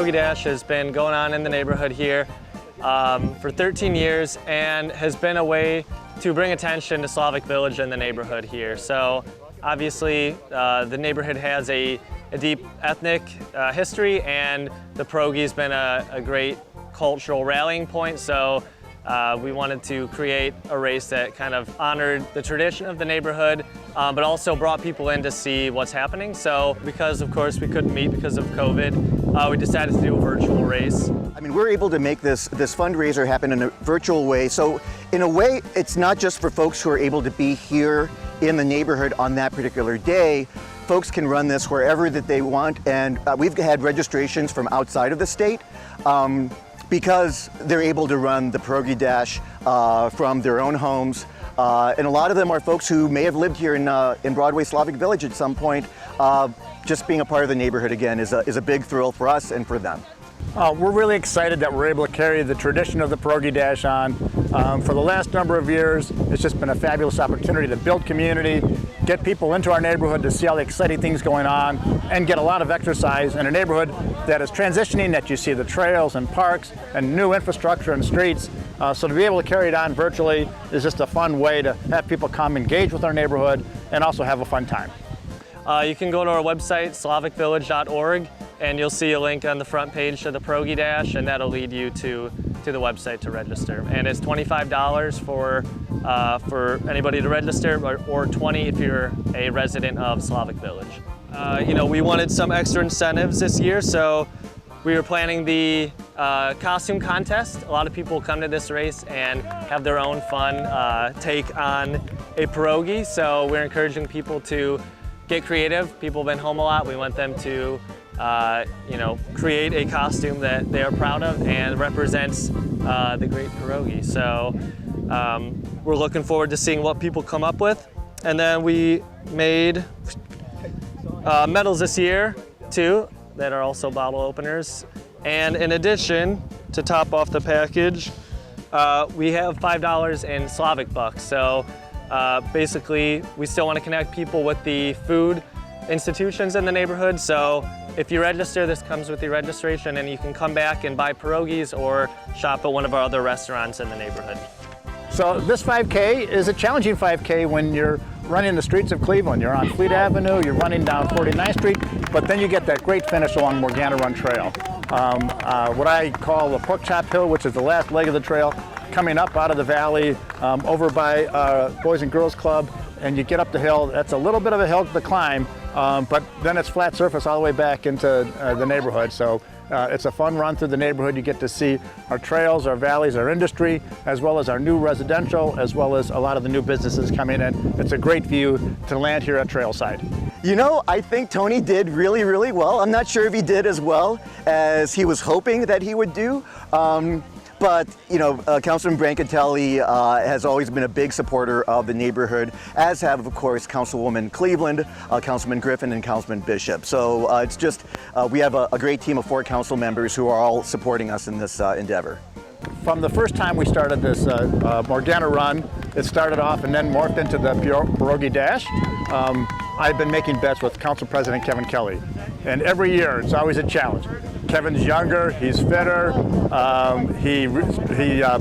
Pierogi Dash has been going on in the neighborhood here for 13 years and has been a way to bring attention to Slavic Village and the neighborhood here. So obviously the neighborhood has a deep ethnic history, and the pierogi's been a great cultural rallying point. So we wanted to create a race that kind of honored the tradition of the neighborhood, but also brought people in to see what's happening. So because of course we couldn't meet because of COVID, we decided to do a virtual race. I mean, we're able to make this fundraiser happen in a virtual way. So in a way, it's not just for folks who are able to be here in the neighborhood on that particular day. Folks can run this wherever that they want, and we've had registrations from outside of the state. Because they're able to run the Pierogi Dash from their own homes. And a lot of them are folks who may have lived here in Broadway Slavic Village at some point. Just being a part of the neighborhood again is a big thrill for us and for them. We're really excited that we're able to carry the tradition of the Pierogi Dash on. For the last number of years, it's just been a fabulous opportunity to build community, get people into our neighborhood to see all the exciting things going on, and get a lot of exercise in a neighborhood that is transitioning, that you see the trails and parks and new infrastructure and streets. So to be able to carry it on virtually is just a fun way to have people come engage with our neighborhood and also have a fun time. You can go to our website, slavicvillage.org, and you'll see a link on the front page to the Pierogi Dash, and that'll lead you to the website to register. And it's $25 for anybody to register, or $20 if you're a resident of Slavic Village. You know, we wanted some extra incentives this year, so we were planning the costume contest. A lot of people come to this race and have their own fun take on a pierogi, so we're encouraging people to get creative. People have been home a lot. We want them to you know, create a costume that they are proud of and represents the great pierogi. So we're looking forward to seeing what people come up with. And then we made medals this year too that are also bottle openers. And in addition, to top off the package, we have $5 in Slavic bucks. So basically, we still want to connect people with the food institutions in the neighborhood. So if you register, this comes with your registration, and you can come back and buy pierogis or shop at one of our other restaurants in the neighborhood. So this 5K is a challenging 5K when you're running the streets of Cleveland. You're on Fleet Avenue, you're running down 49th Street, but then you get that great finish along Morgana Run Trail. What I call the Pork Chop Hill, which is the last leg of the trail, coming up out of the valley over by Boys and Girls Club, and you get up the hill. That's a little bit of a hill to climb, but then it's flat surface all the way back into the neighborhood. So it's a fun run through the neighborhood. You get to see our trails, our valleys, our industry, as well as our new residential, as well as a lot of the new businesses coming in. It's a great view to land here at Trailside. You know, I think Tony did really, really well. I'm not sure if he did as well as he was hoping that he would do. But, you know, Councilman Brancatelli has always been a big supporter of the neighborhood, as have, of course, Councilwoman Cleveland, Councilman Griffin, and Councilman Bishop. So it's just, we have a great team of 4 council members who are all supporting us in this endeavor. From the first time we started this Morgana Run, it started off and then morphed into the Pierogi Dash. I've been making bets with Council President Kevin Kelly, and every year it's always a challenge. Kevin's younger, he's fitter, he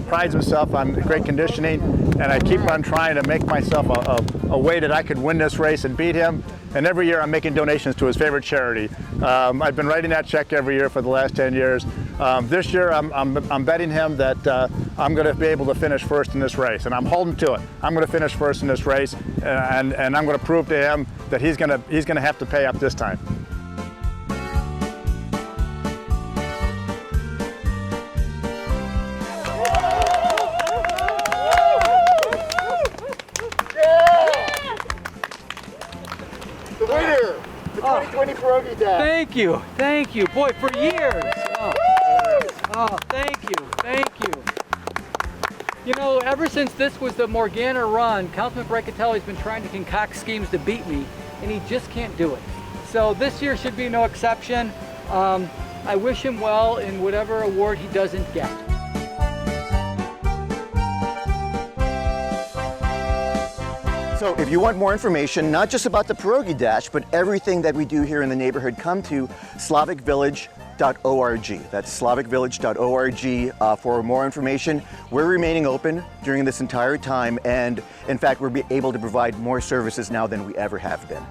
prides himself on great conditioning, and I keep on trying to make myself a way that I could win this race and beat him. And every year I'm making donations to his favorite charity. I've been writing that check every year for the last 10 years. This year I'm betting him that I'm going to be able to finish first in this race, and I'm holding to it. I'm going to finish first in this race, and I'm going to prove to him that he's going to have to pay up this time. The winner, the 2020 Pierogi Dash. Thank you, boy, for years. Thank you. You know, ever since this was the Morgana Run, Councilman Brancatelli's been trying to concoct schemes to beat me, and he just can't do it. So this year should be no exception. I wish him well in whatever award he doesn't get. So if you want more information, not just about the Pierogi Dash, but everything that we do here in the neighborhood, come to slavicvillage.org. slavicvillage.org. That's slavicvillage.org for more information. We're remaining open during this entire time, and in fact, we're able to provide more services now than we ever have been.